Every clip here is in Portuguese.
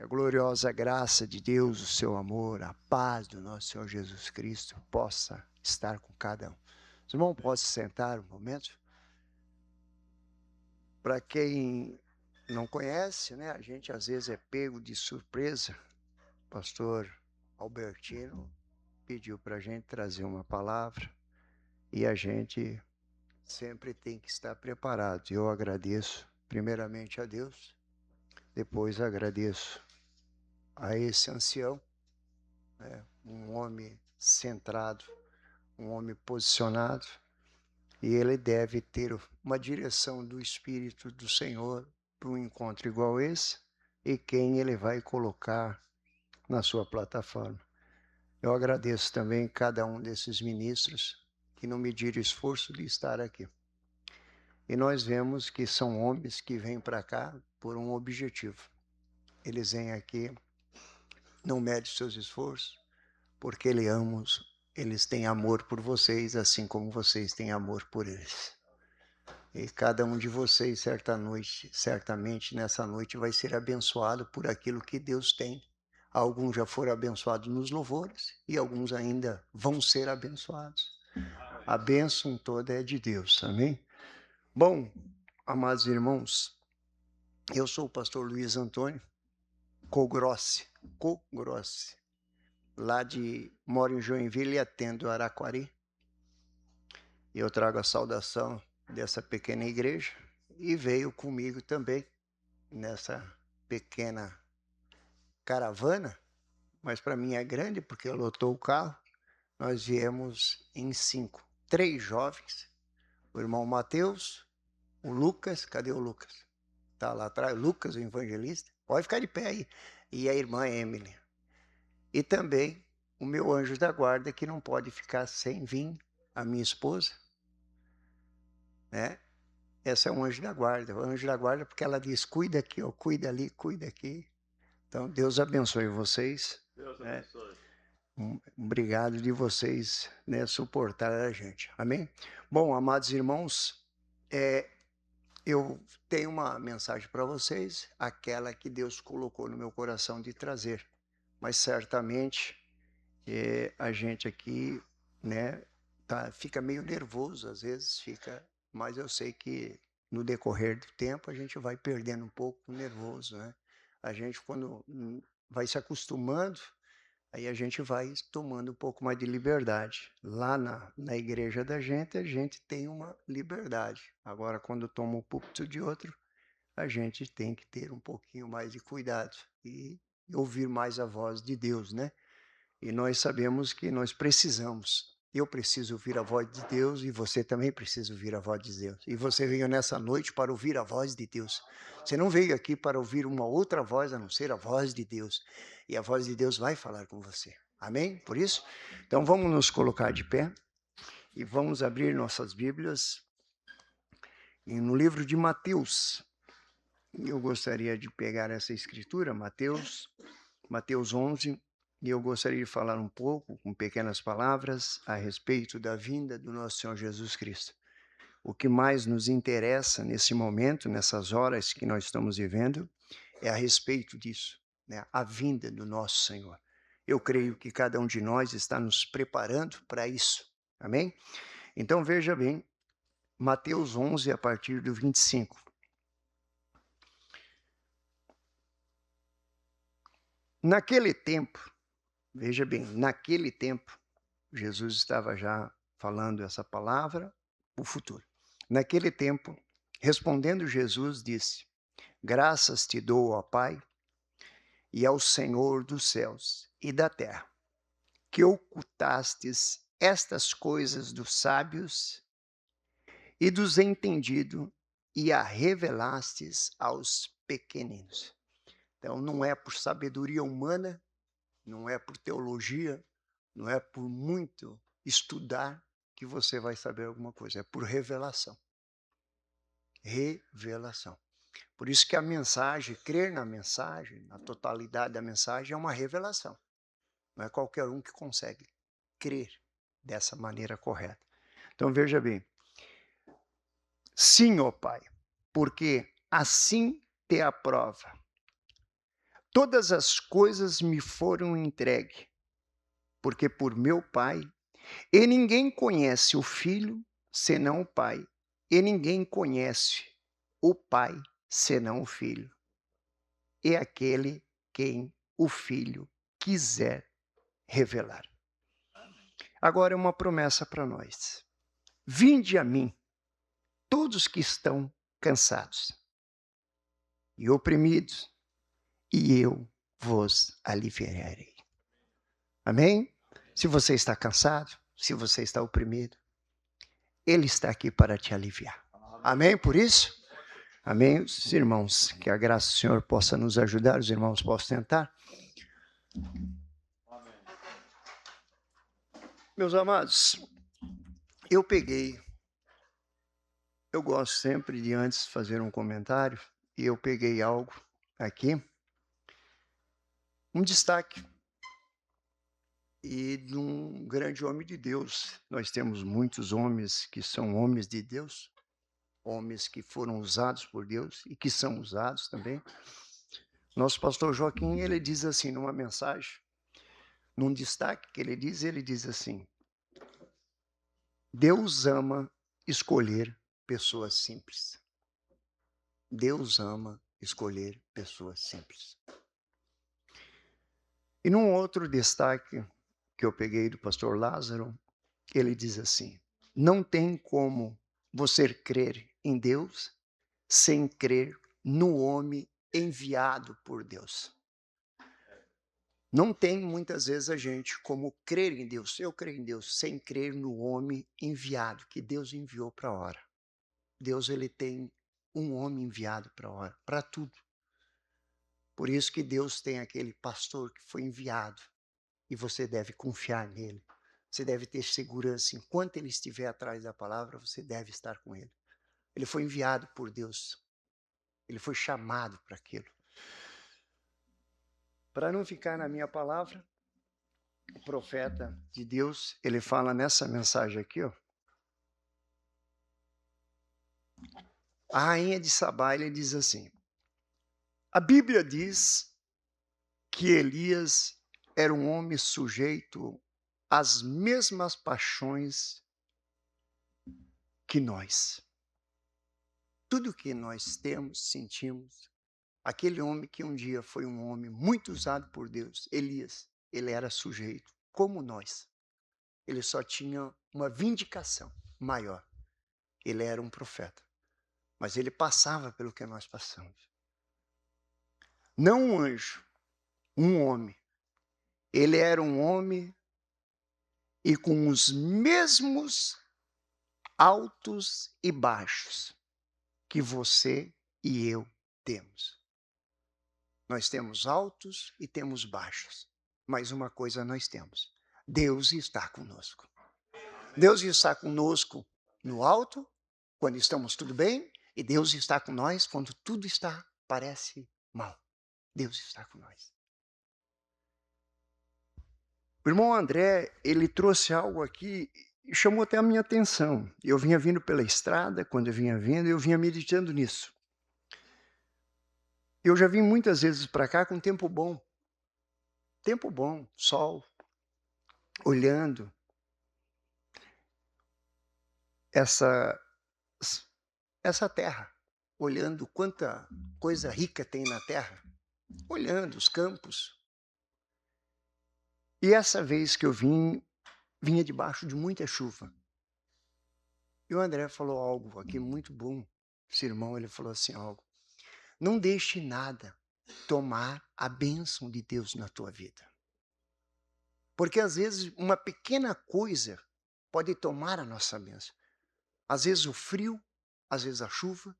a gloriosa graça de Deus, o seu amor, a paz do nosso Senhor Jesus Cristo possa estar com cada um. Os irmãos, posso sentar um momento? Para quem não conhece, né, a gente às vezes é pego de surpresa. O pastor Albertino pediu para a gente trazer uma palavra e a gente sempre tem que estar preparado. Eu agradeço primeiramente a Deus, depois agradeço a esse ancião, né, um homem centrado, um homem posicionado, e ele deve ter uma direção do Espírito do Senhor para um encontro igual esse, e quem ele vai colocar na sua plataforma. Eu agradeço também cada um desses ministros que não mediram esforço de estar aqui. E nós vemos que são homens que vêm para cá por um objetivo. Eles vêm aqui, não medem seus esforços, porque eles têm amor por vocês, assim como vocês têm amor por eles. E cada um de vocês, certamente nessa noite, vai ser abençoado por aquilo que Deus tem. Alguns já foram abençoados nos louvores e alguns ainda vão ser abençoados. A bênção toda é de Deus, amém? Bom, amados irmãos, eu sou o pastor Luiz Antônio Cogrossi, moro em Joinville e atendo Araquari. Eu trago a saudação dessa pequena igreja e veio comigo também nessa pequena caravana, mas para mim é grande porque lotou o carro. Nós viemos em 5, 3 jovens, o irmão Mateus, o Lucas, cadê o Lucas? Está lá atrás, Lucas, o evangelista, pode ficar de pé aí, e a irmã Emily. E também o meu anjo da guarda, que não pode ficar sem vir, a minha esposa, né? Essa é um anjo da guarda. O anjo da guarda, porque ela diz, cuida aqui, ó, cuida ali, cuida aqui. Então, Deus abençoe vocês. Deus abençoe. Obrigado de vocês, né, suportar a gente. Amém? Bom, amados irmãos, eu tenho uma mensagem para vocês, aquela que Deus colocou no meu coração de trazer. Mas certamente a gente aqui, né, fica meio nervoso, às vezes fica, mas eu sei que no decorrer do tempo a gente vai perdendo um pouco o nervoso, né? A gente, quando vai se acostumando, aí a gente vai tomando um pouco mais de liberdade. Lá na igreja da gente, a gente tem uma liberdade. Agora, quando toma o púlpito de outro, a gente tem que ter um pouquinho mais de cuidado e ouvir mais a voz de Deus, né? E nós sabemos que nós precisamos. Eu preciso ouvir a voz de Deus e você também precisa ouvir a voz de Deus. E você veio nessa noite para ouvir a voz de Deus. Você não veio aqui para ouvir uma outra voz a não ser a voz de Deus. E a voz de Deus vai falar com você. Amém? Por isso? Então vamos nos colocar de pé e vamos abrir nossas Bíblias no livro de Mateus. Eu gostaria de pegar essa escritura, Mateus 11, e eu gostaria de falar um pouco, com pequenas palavras, a respeito da vinda do nosso Senhor Jesus Cristo. O que mais nos interessa nesse momento, nessas horas que nós estamos vivendo, é a respeito disso, né? A vinda do nosso Senhor. Eu creio que cada um de nós está nos preparando para isso, amém? Então veja bem, Mateus 11, a partir do 25. Naquele tempo, veja bem, naquele tempo, Jesus estava já falando essa palavra, o futuro. Naquele tempo, respondendo Jesus, disse: graças te dou, ó Pai, e ao Senhor dos céus e da terra, que ocultastes estas coisas dos sábios e dos entendidos e a revelastes aos pequeninos. Então, não é por sabedoria humana, não é por teologia, não é por muito estudar que você vai saber alguma coisa, é por revelação. Revelação. Por isso que a mensagem, crer na mensagem, na totalidade da mensagem, é uma revelação. Não é qualquer um que consegue crer dessa maneira correta. Então veja bem. Sim, ó Pai, porque assim te aprova. todas as coisas me foram entregues, porque por meu Pai, e ninguém conhece o Filho senão o Pai, e ninguém conhece o Pai senão o Filho, e aquele quem o Filho quiser revelar. Agora é uma promessa para nós. Vinde a mim, todos que estão cansados e oprimidos, e eu vos aliviarei. Amém? Se você está cansado, se você está oprimido, Ele está aqui para te aliviar. Amém por isso? Amém? Os irmãos, que a graça do Senhor possa nos ajudar, os irmãos possam tentar. Meus amados, eu gosto sempre de antes fazer um comentário, e eu peguei algo aqui, um destaque, e de um grande homem de Deus. Nós temos muitos homens que são homens de Deus, homens que foram usados por Deus e que são usados também. Nosso pastor Joaquim, ele diz assim, numa mensagem, num destaque que ele diz assim: Deus ama escolher pessoas simples. Deus ama escolher pessoas simples. E num outro destaque que eu peguei do pastor Lázaro, ele diz assim: não tem como você crer em Deus sem crer no homem enviado por Deus. Não tem muitas vezes a gente como crer em Deus. Eu creio em Deus sem crer no homem enviado, que Deus enviou para a hora. Deus, ele tem um homem enviado para a hora, para tudo. Por isso que Deus tem aquele pastor que foi enviado e você deve confiar nele. Você deve ter segurança. Enquanto ele estiver atrás da palavra, você deve estar com ele. Ele foi enviado por Deus. Ele foi chamado para aquilo. Para não ficar na minha palavra, o profeta de Deus, ele fala nessa mensagem aqui, ó. A rainha de Sabá, ele diz assim: a Bíblia diz que Elias era um homem sujeito às mesmas paixões que nós. Tudo que nós temos, sentimos, aquele homem que um dia foi um homem muito usado por Deus, Elias, ele era sujeito, como nós. Ele só tinha uma vindicação maior. Ele era um profeta, mas ele passava pelo que nós passamos. Não um anjo, um homem. Ele era um homem e com os mesmos altos e baixos que você e eu temos. Nós temos altos e temos baixos, mas uma coisa nós temos: Deus está conosco. Deus está conosco no alto, quando estamos tudo bem, e Deus está com nós quando tudo parece mal. Deus está com nós. O irmão André, ele trouxe algo aqui e chamou até a minha atenção. Eu vinha vindo pela estrada, quando eu vinha vindo, eu vinha meditando nisso. Eu já vim muitas vezes para cá com tempo bom. Tempo bom, sol, olhando essa terra, olhando quanta coisa rica tem na terra, olhando os campos. E essa vez que eu vinha debaixo de muita chuva. E o André falou algo aqui muito bom. Esse irmão, ele falou assim algo: não deixe nada tomar a bênção de Deus na tua vida. Porque às vezes uma pequena coisa pode tomar a nossa bênção. Às vezes o frio, às vezes a chuva,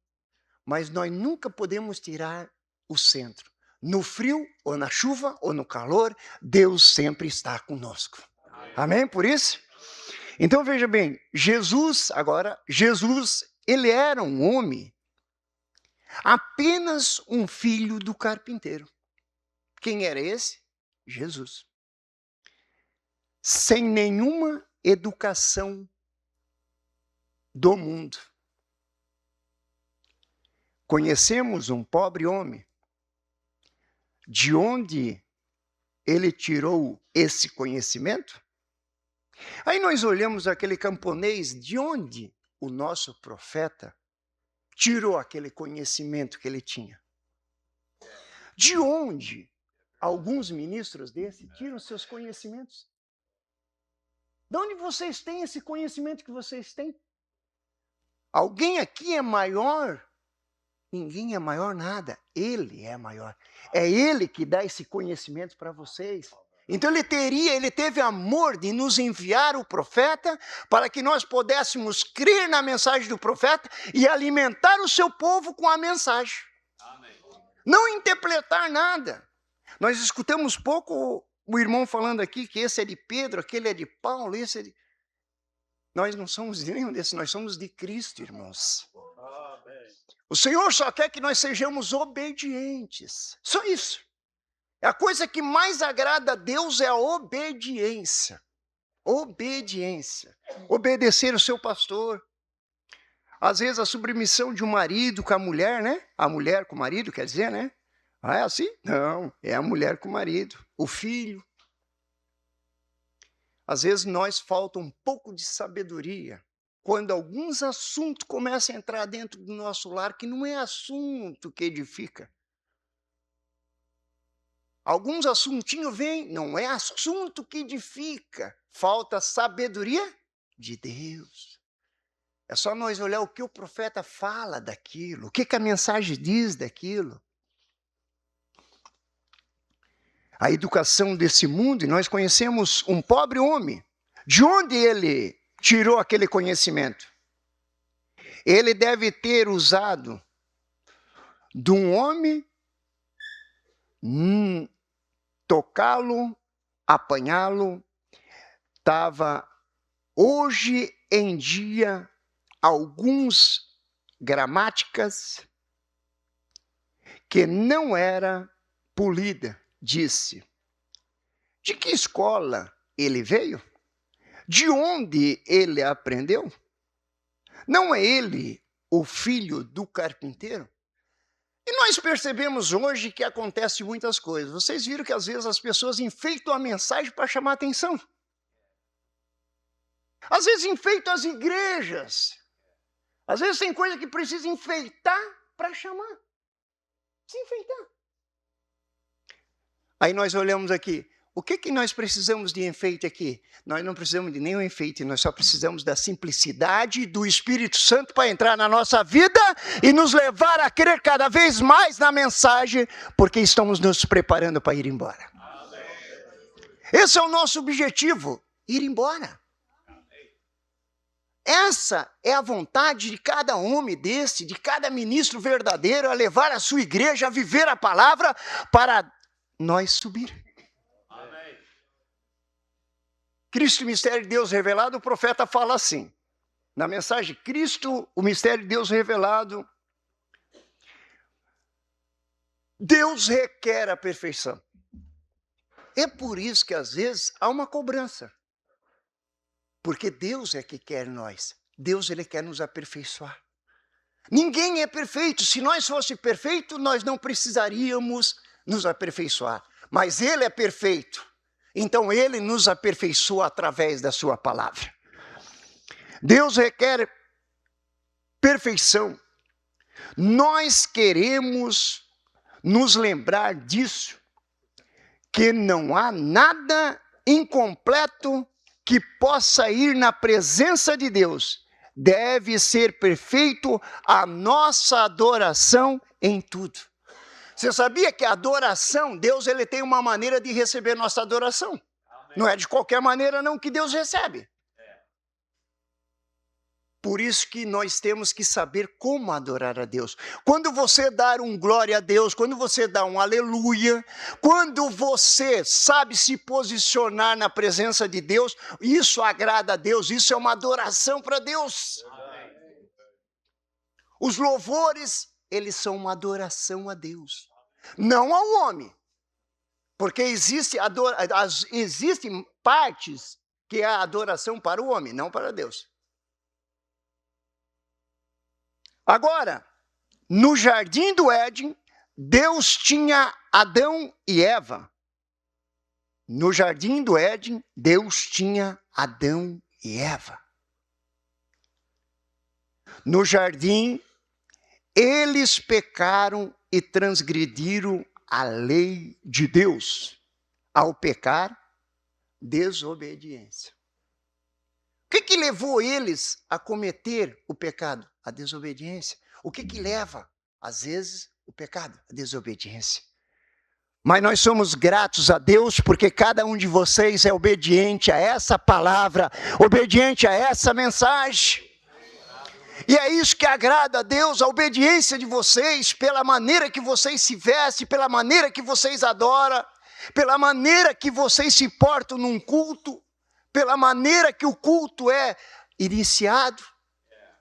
mas nós nunca podemos tirar o centro. No frio, ou na chuva, ou no calor, Deus sempre está conosco. Amém? Por isso? Então veja bem, Jesus, ele era um homem, apenas um filho do carpinteiro. Quem era esse? Jesus. Sem nenhuma educação do mundo. Conhecemos um pobre homem, de onde ele tirou esse conhecimento? Aí nós olhamos aquele camponês, de onde o nosso profeta tirou aquele conhecimento que ele tinha? De onde alguns ministros desse tiram seus conhecimentos? De onde vocês têm esse conhecimento que vocês têm? Alguém aqui é maior? Ninguém é maior nada. Ele é maior. É ele que dá esse conhecimento para vocês. Então ele teve amor de nos enviar o profeta para que nós pudéssemos crer na mensagem do profeta e alimentar o seu povo com a mensagem. Amém. Não interpretar nada. Nós escutamos pouco o irmão falando aqui que esse é de Pedro, aquele é de Paulo, esse é de... Nós não somos de nenhum desses, nós somos de Cristo, irmãos. Amém. O Senhor só quer que nós sejamos obedientes. Só isso. A coisa que mais agrada a Deus é a obediência. Obediência. Obedecer o seu pastor. Às vezes a submissão de um marido com a mulher, né? A mulher com o marido, quer dizer, né? Ah, é assim? Não, é a mulher com o marido. O filho. Às vezes nós falta um pouco de sabedoria quando alguns assuntos começam a entrar dentro do nosso lar que não é assunto que edifica. Alguns assuntinhos vêm, não é assunto que edifica. Falta sabedoria de Deus. É só nós olhar o que o profeta fala daquilo, o que a mensagem diz daquilo. A educação desse mundo, e nós conhecemos um pobre homem. De onde ele tirou aquele conhecimento? Ele deve ter usado de um homem tocá-lo, apanhá-lo. Estava hoje em dia alguns gramáticas que não era polida. Disse, de que escola ele veio? De onde ele aprendeu? Não é ele o filho do carpinteiro? E nós percebemos hoje que acontece muitas coisas. Vocês viram que às vezes as pessoas enfeitam a mensagem para chamar a atenção. Às vezes enfeitam as igrejas. Às vezes tem coisa que precisa enfeitar para chamar. Se enfeitar. Aí nós olhamos aqui, o que nós precisamos de enfeite aqui? Nós não precisamos de nenhum enfeite, nós só precisamos da simplicidade do Espírito Santo para entrar na nossa vida e nos levar a crer cada vez mais na mensagem, porque estamos nos preparando para ir embora. Amém. Esse é o nosso objetivo, ir embora. Essa é a vontade de cada homem desse, de cada ministro verdadeiro, a levar a sua igreja a viver a palavra para nós subir. Amém. Cristo, o mistério de Deus revelado, o profeta fala assim, na mensagem Cristo, o mistério de Deus revelado, Deus requer a perfeição. É por isso que às vezes há uma cobrança, porque Deus é que quer nós, Deus ele quer nos aperfeiçoar. Ninguém é perfeito, se nós fosse perfeito, nós não precisaríamos nos aperfeiçoar, mas ele é perfeito, então ele nos aperfeiçoa através da sua palavra. Deus requer perfeição. Nós queremos nos lembrar disso, que não há nada incompleto que possa ir na presença de Deus. Deve ser perfeito a nossa adoração em tudo. Você sabia que a adoração, Deus ele tem uma maneira de receber nossa adoração? Amém. Não é de qualquer maneira não que Deus recebe. Por isso que nós temos que saber como adorar a Deus. Quando você dar um glória a Deus, quando você dá um aleluia, quando você sabe se posicionar na presença de Deus, isso agrada a Deus, isso é uma adoração para Deus. Amém. Os louvores, eles são uma adoração a Deus, não ao homem. Porque existem partes que é a adoração para o homem, não para Deus. Agora, no jardim do Éden, Deus tinha Adão e Eva, no jardim do Éden, Deus tinha Adão e Eva. No jardim, eles pecaram e transgrediram a lei de Deus. Ao pecar, desobediência. O que levou eles a cometer o pecado? A desobediência. O que leva, às vezes, o pecado? A desobediência. Mas nós somos gratos a Deus porque cada um de vocês é obediente a essa palavra, obediente a essa mensagem. E é isso que agrada a Deus, a obediência de vocês, pela maneira que vocês se vestem, pela maneira que vocês adoram, pela maneira que vocês se portam num culto, pela maneira que o culto é iniciado,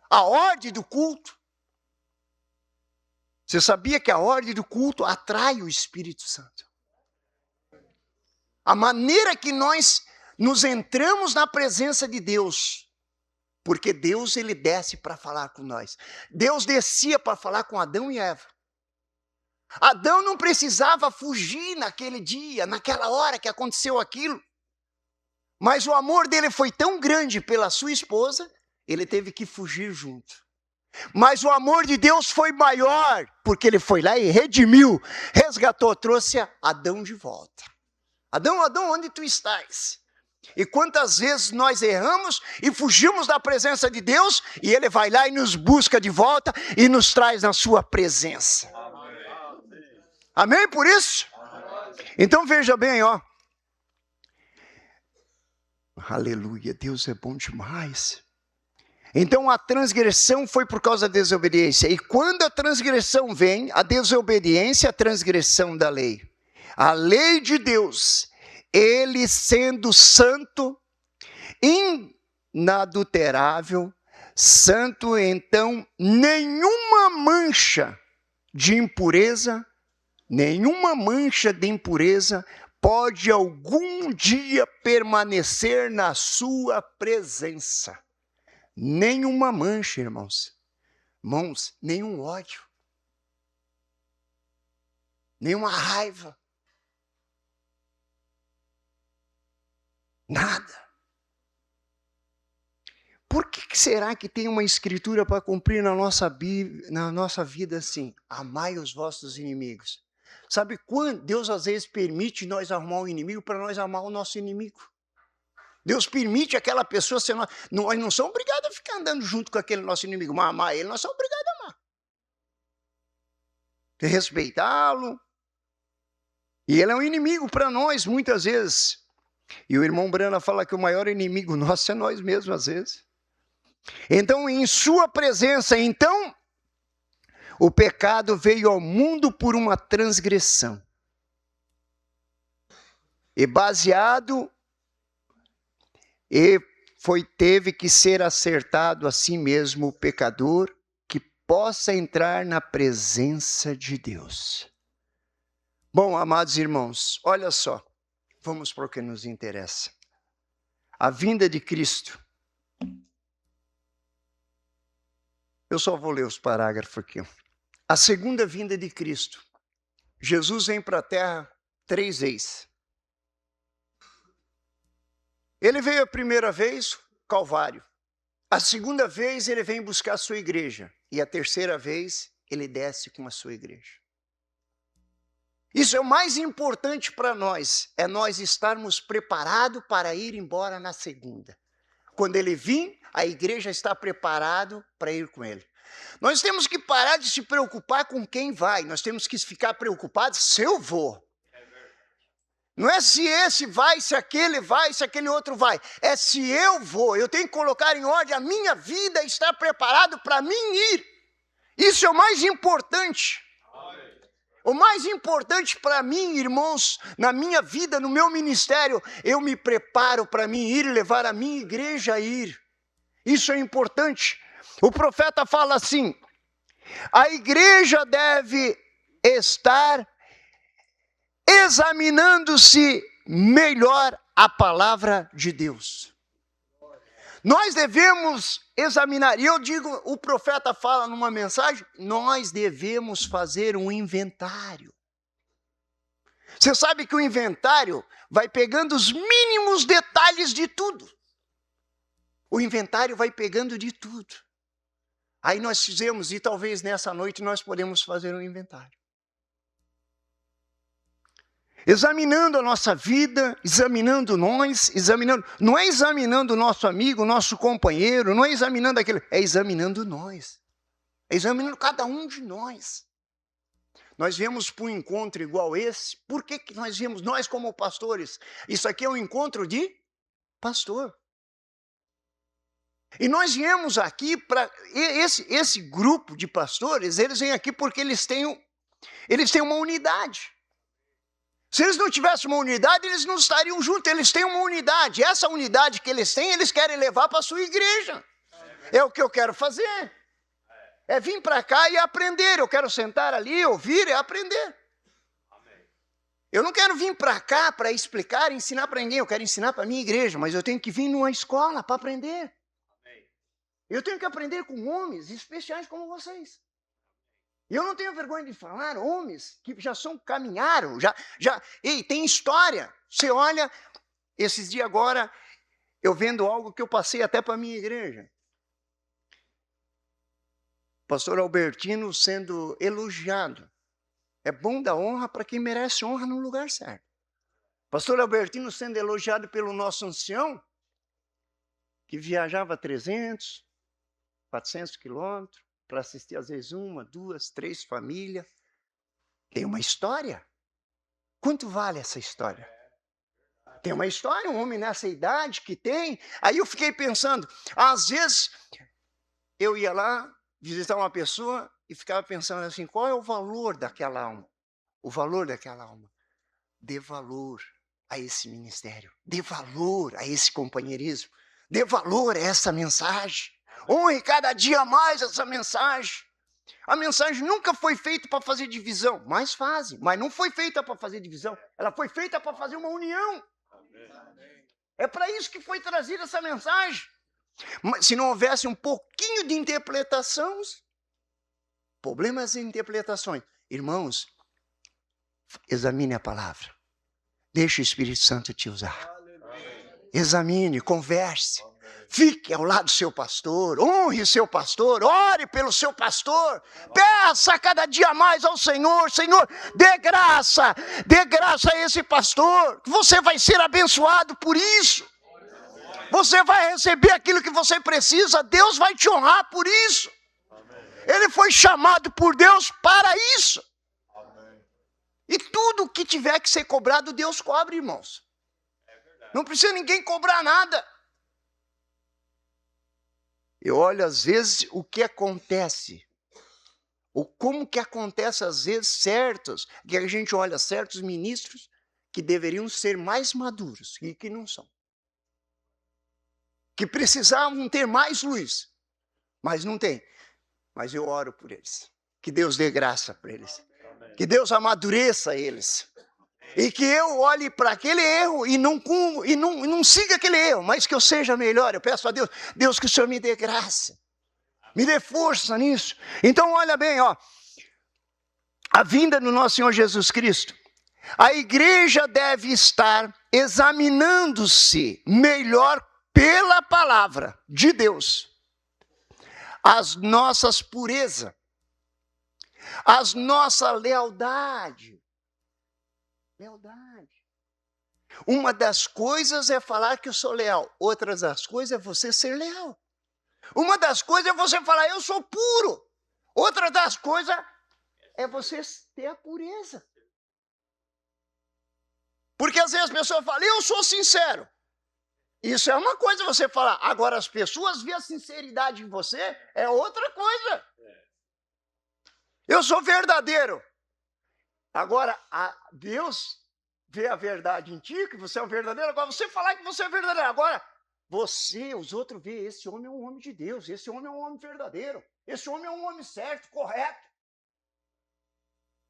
a ordem do culto. Você sabia que a ordem do culto atrai o Espírito Santo? A maneira que nós nos entramos na presença de Deus, porque Deus, ele desce para falar com nós. Deus descia para falar com Adão e Eva. Adão não precisava fugir naquele dia, naquela hora que aconteceu aquilo. Mas o amor dele foi tão grande pela sua esposa, ele teve que fugir junto. Mas o amor de Deus foi maior, porque ele foi lá e redimiu, resgatou, trouxe Adão de volta. Adão, onde tu estás? E quantas vezes nós erramos e fugimos da presença de Deus, e ele vai lá e nos busca de volta e nos traz na sua presença. Amém por isso? Então veja bem, ó. Aleluia, Deus é bom demais. Então a transgressão foi por causa da desobediência. E quando a transgressão vem, a desobediência, a transgressão da lei. A lei de Deus, ele sendo santo, inadulterável, santo, então nenhuma mancha de impureza pode algum dia permanecer na sua presença. Nenhuma mancha, irmãos. Irmãos, nenhum ódio. Nenhuma raiva. Nada. Por que será que tem uma escritura para cumprir na nossa vida assim? Amai os vossos inimigos. Sabe quando Deus às vezes permite nós arrumar um inimigo para nós amar o nosso inimigo? Deus permite aquela pessoa ser nós não somos obrigados a ficar andando junto com aquele nosso inimigo, mas amar ele nós somos obrigados a amar. Respeitá-lo. E ele é um inimigo para nós muitas vezes. E o irmão Brana fala que o maior inimigo nosso é nós mesmos às vezes. Então, em sua presença, então, o pecado veio ao mundo por uma transgressão. E baseado, teve que ser acertado a si mesmo o pecador que possa entrar na presença de Deus. Bom, amados irmãos, olha só, vamos para o que nos interessa. A vinda de Cristo. Eu só vou ler os parágrafos aqui. A segunda vinda de Cristo. Jesus vem para a terra 3 vezes. Ele veio a primeira vez, Calvário. A segunda vez, ele vem buscar a sua igreja. E a terceira vez, ele desce com a sua igreja. Isso é o mais importante para nós. É nós estarmos preparados para ir embora na segunda. Quando ele vir, a igreja está preparada para ir com ele. Nós temos que parar de se preocupar com quem vai. Nós temos que ficar preocupados se eu vou. Não é se esse vai, se aquele vai, se aquele outro vai. É se eu vou. Eu tenho que colocar em ordem a minha vida e estar preparado para mim ir. Isso é o mais importante. O mais importante para mim, irmãos, na minha vida, no meu ministério, eu me preparo para mim ir e levar a minha igreja a ir. Isso é importante. O profeta fala assim, a igreja deve estar examinando-se melhor a palavra de Deus. Nós devemos examinar, e eu digo, o profeta fala numa mensagem, nós devemos fazer um inventário. Você sabe que o inventário vai pegando os mínimos detalhes de tudo. O inventário vai pegando de tudo. Aí nós fizemos, e talvez nessa noite nós podemos fazer um inventário. Examinando a nossa vida, examinando nós, não é examinando o nosso amigo, o nosso companheiro, não é examinando aquele, é examinando nós. É examinando cada um de nós. Nós viemos para um encontro igual esse, por que nós viemos, nós como pastores? Isso aqui é um encontro de pastor. E nós viemos aqui para, esse grupo de pastores, eles vêm aqui porque eles têm uma unidade. Se eles não tivessem uma unidade, eles não estariam juntos, eles têm uma unidade. Essa unidade que eles têm, eles querem levar para a sua igreja. É o que eu quero fazer. É vir para cá e aprender. Eu quero sentar ali, ouvir e aprender. Eu não quero vir para cá para explicar, ensinar para ninguém. Eu quero ensinar para a minha igreja, mas eu tenho que vir numa escola para aprender. Eu tenho que aprender com homens especiais como vocês. E eu não tenho vergonha de falar, homens que já caminharam, e tem história. Você olha, esses dias agora, eu vendo algo que eu passei até para a minha igreja. Pastor Albertino sendo elogiado. É bom dar honra para quem merece honra no lugar certo. Pastor Albertino sendo elogiado pelo nosso ancião, que viajava 300, 400 quilômetros, para assistir às vezes 1, 2, 3 famílias. Tem uma história. Quanto vale essa história? Tem uma história, um homem nessa idade que tem. Aí eu fiquei pensando, às vezes eu ia lá visitar uma pessoa e ficava pensando assim, qual é o valor daquela alma? O valor daquela alma. Dê valor a esse ministério. Dê valor a esse companheirismo. Dê valor a essa mensagem. Honre cada dia mais essa mensagem. A mensagem nunca foi feita para fazer divisão, mas não foi feita para fazer divisão, ela foi feita para fazer uma união. É para isso que foi trazida essa mensagem. Mas se não houvesse um pouquinho de interpretações, problemas de interpretações, irmãos, examine a palavra, deixe o Espírito Santo te usar. Examine, converse. Fique ao lado do seu pastor, honre o seu pastor, ore pelo seu pastor, peça cada dia mais ao Senhor, Senhor, dê graça a esse pastor, você vai ser abençoado por isso, você vai receber aquilo que você precisa, Deus vai te honrar por isso, ele foi chamado por Deus para isso, e tudo que tiver que ser cobrado, Deus cobra, irmãos, não precisa ninguém cobrar nada. Eu olho às vezes o que acontece, ou como que acontece às vezes que a gente olha certos ministros que deveriam ser mais maduros e que não são. Que precisavam ter mais luz, mas não tem. Mas eu oro por eles, que Deus dê graça para eles, que Deus amadureça eles. E que eu olhe para aquele erro e não siga aquele erro, mas que eu seja melhor. Eu peço a Deus, Deus, que o Senhor me dê graça, me dê força nisso. Então olha bem, a vinda do nosso Senhor Jesus Cristo, a igreja deve estar examinando-se melhor pela palavra de Deus, as nossas purezas, as nossa lealdade. Uma das coisas é falar que eu sou leal. Outra das coisas é você ser leal. Uma das coisas é você falar, eu sou puro. Outra das coisas é você ter a pureza. Porque às vezes as pessoas falam, eu sou sincero. Isso é uma coisa você falar. Agora as pessoas veem a sinceridade em você, é outra coisa. Eu sou verdadeiro. Agora, Deus vê a verdade em ti, que você é o verdadeiro. Agora, você falar que você é verdadeiro. Agora, os outros veem, esse homem é um homem de Deus, esse homem é um homem verdadeiro, esse homem é um homem certo, correto.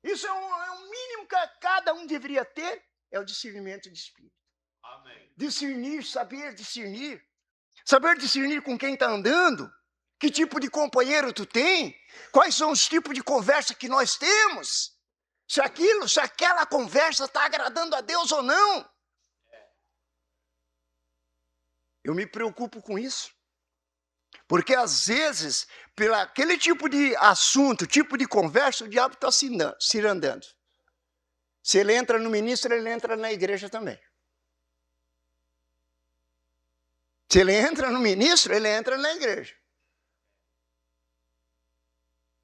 Isso é um mínimo que cada um deveria ter, é o discernimento de espírito. Amém. Discernir, saber discernir com quem está andando, que tipo de companheiro tu tem, quais são os tipos de conversa que nós temos. se aquela conversa está agradando a Deus ou não. Eu me preocupo com isso. Porque às vezes, pelo aquele tipo de assunto, tipo de conversa, o diabo está se andando. Se ele entra no ministro, ele entra na igreja também. Se ele entra no ministro, ele entra na igreja.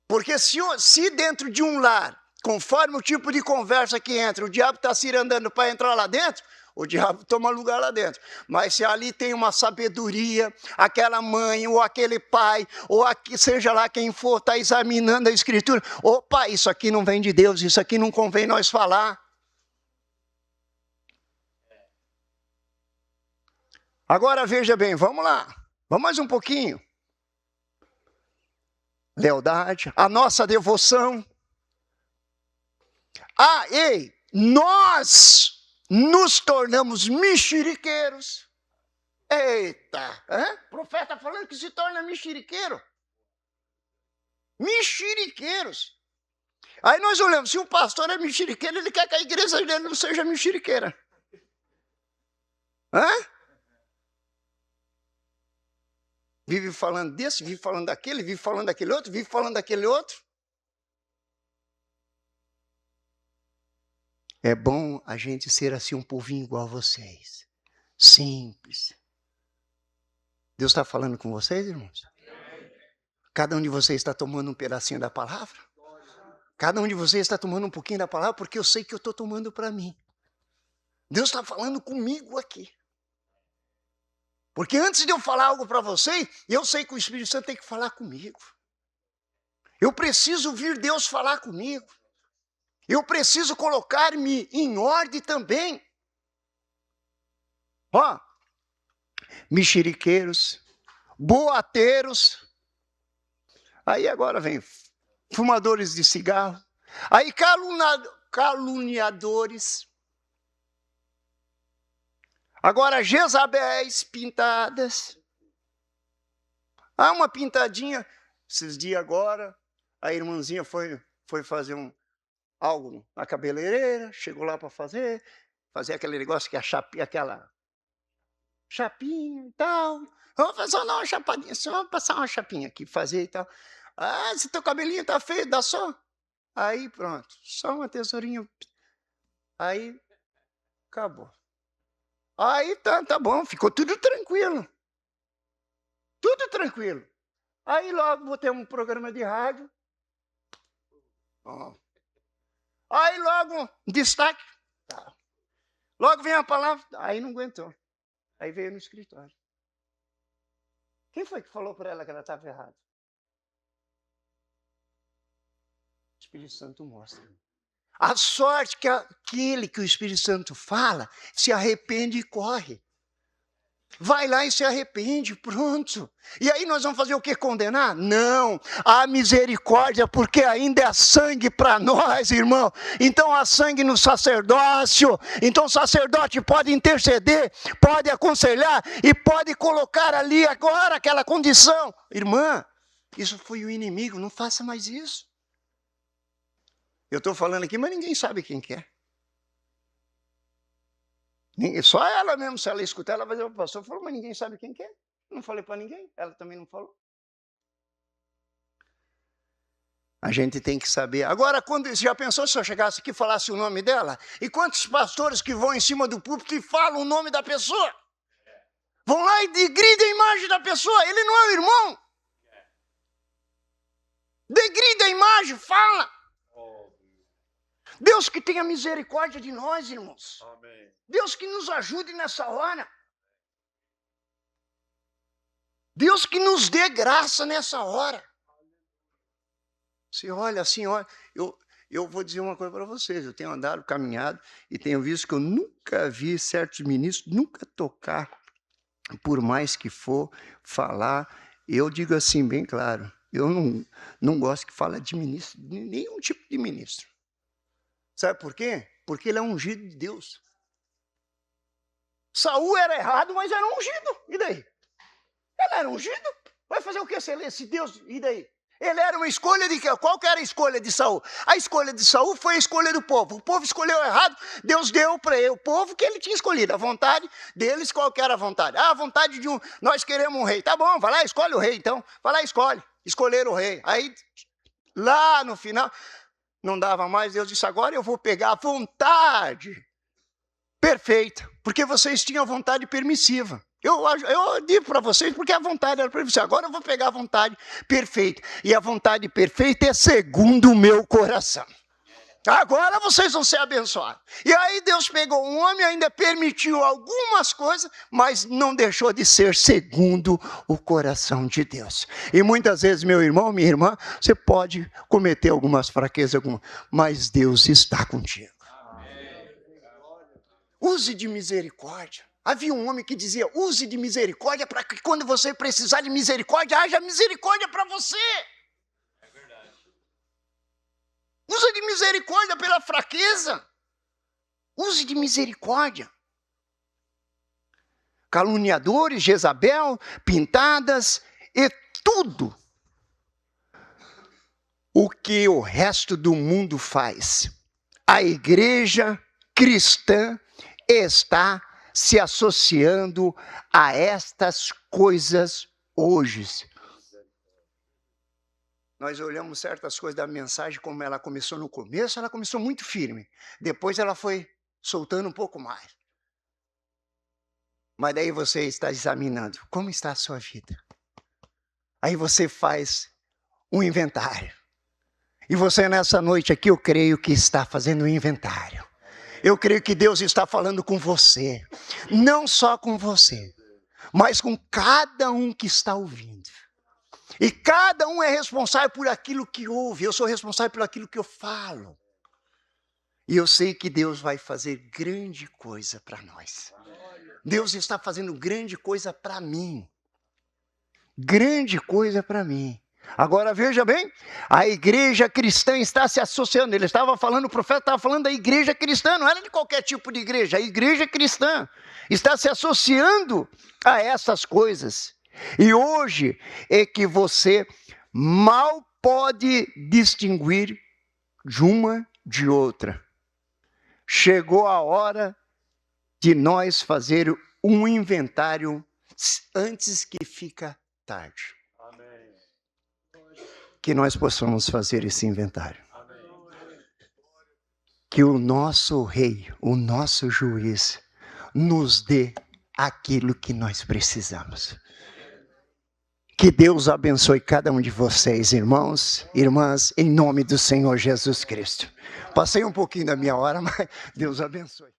Porque se dentro de um lar, conforme o tipo de conversa que entra, o diabo está se andando para entrar lá dentro, o diabo toma lugar lá dentro. Mas se ali tem uma sabedoria, aquela mãe, ou aquele pai, ou seja lá quem for, está examinando a escritura, opa, isso aqui não vem de Deus, isso aqui não convém nós falar. Agora veja bem, vamos lá, vamos mais um pouquinho. Lealdade, a nossa devoção. Ei, nós nos tornamos mexeriqueiros. Eita, o profeta está falando que se torna mexeriqueiro. Mexeriqueiros. Aí nós olhamos, se o pastor é mexeriqueiro, ele quer que a igreja dele não seja mexeriqueira. Vive falando desse, vive falando daquele, vive falando daquele outro, vive falando daquele outro. É bom a gente ser assim um povinho igual a vocês. Simples. Deus está falando com vocês, irmãos? Cada um de vocês está tomando um pedacinho da palavra? Cada um de vocês está tomando um pouquinho da palavra, porque eu sei que eu estou tomando para mim. Deus está falando comigo aqui. Porque antes de eu falar algo para vocês, eu sei que o Espírito Santo tem que falar comigo. Eu preciso ouvir Deus falar comigo. Eu preciso colocar-me em ordem também. Mexeriqueiros, boateiros. Aí agora vem fumadores de cigarro. Aí caluniadores. Agora Jezabéis pintadas. Uma pintadinha. Esses dias agora, a irmãzinha foi fazer algo na cabeleireira, chegou lá para fazer aquele negócio que é aquela chapinha e tal. Vamos fazer uma chapadinha, só vamos passar uma chapinha aqui, fazer e tal. Se teu cabelinho tá feio, dá só. Aí pronto, só uma tesourinha. Aí acabou. Aí tá bom, ficou tudo tranquilo. Tudo tranquilo. Aí logo botei um programa de rádio. Aí logo, destaque. Logo vem a palavra, aí não aguentou. Aí veio no escritório. Quem foi que falou para ela que ela estava errada? O Espírito Santo mostra. A sorte que aquele que o Espírito Santo fala, se arrepende e corre. Vai lá e se arrepende, pronto. E aí nós vamos fazer o que? Condenar? Não, há misericórdia, porque ainda é sangue para nós, irmão. Então há sangue no sacerdócio. Então o sacerdote pode interceder, pode aconselhar e pode colocar ali agora aquela condição. Irmã, isso foi o inimigo, não faça mais isso. Eu estou falando aqui, mas ninguém sabe quem que é. Só ela mesmo, se ela escutar, ela vai dizer, o pastor falou, mas ninguém sabe quem que é. Não falei para ninguém, ela também não falou. A gente tem que saber. Agora, quando já pensou se eu chegasse aqui e falasse o nome dela? E quantos pastores que vão em cima do púlpito e falam o nome da pessoa? Vão lá e degridem a imagem da pessoa, ele não é o irmão. Degrida a imagem, fala. Deus que tenha misericórdia de nós, irmãos. Amém. Deus que nos ajude nessa hora. Deus que nos dê graça nessa hora. Você olha assim, olha, eu vou dizer uma coisa para vocês. Eu tenho andado, caminhado, e tenho visto que eu nunca vi certos ministros nunca tocar, por mais que for falar. Eu digo assim, bem claro, eu não gosto que fale de ministro, de nenhum tipo de ministro. Sabe por quê? Porque ele é ungido de Deus. Saul era errado, mas era ungido. E daí? Ele era ungido. Vai fazer o que se Deus? E daí? Ele era uma escolha de quê? Qual que era a escolha de Saul? A escolha de Saul foi a escolha do povo. O povo escolheu errado, Deus deu para o povo que ele tinha escolhido. A vontade deles, qual que era a vontade? A vontade de nós queremos um rei. Tá bom, vai lá, escolhe o rei então. Vai lá, escolhe. Escolheram o rei. Aí, lá no final, não dava mais, Deus disse, agora eu vou pegar a vontade perfeita, porque vocês tinham vontade permissiva. Eu digo para vocês porque a vontade era permissiva. Agora eu vou pegar a vontade perfeita. E a vontade perfeita é segundo o meu coração. Agora vocês vão ser abençoados. E aí Deus pegou um homem, ainda permitiu algumas coisas, mas não deixou de ser segundo o coração de Deus. E muitas vezes, meu irmão, minha irmã, você pode cometer algumas fraquezas, mas Deus está contigo. Use de misericórdia. Havia um homem que dizia, use de misericórdia para que quando você precisar de misericórdia, haja misericórdia para você. É verdade. Use de misericórdia pela fraqueza. Use de misericórdia. Caluniadores, Jezabel, pintadas e tudo o que o resto do mundo faz. A igreja cristã está se associando a estas coisas hoje. Nós olhamos certas coisas da mensagem, como ela começou no começo, ela começou muito firme. Depois ela foi soltando um pouco mais. Mas daí você está examinando, como está a sua vida? Aí você faz um inventário. E você nessa noite aqui, eu creio que está fazendo um inventário. Eu creio que Deus está falando com você, não só com você, mas com cada um que está ouvindo. E cada um é responsável por aquilo que ouve, eu sou responsável por aquilo que eu falo. E eu sei que Deus vai fazer grande coisa para nós. Deus está fazendo grande coisa para mim. Grande coisa para mim. Agora veja bem, a igreja cristã está se associando. Ele estava falando, o profeta estava falando da igreja cristã, não era de qualquer tipo de igreja. A igreja cristã está se associando a essas coisas. E hoje é que você mal pode distinguir de uma de outra. Chegou a hora de nós fazer um inventário antes que fica tarde. Que nós possamos fazer esse inventário. Que o nosso rei, o nosso juiz, nos dê aquilo que nós precisamos. Que Deus abençoe cada um de vocês, irmãos, irmãs, em nome do Senhor Jesus Cristo. Passei um pouquinho da minha hora, mas Deus abençoe.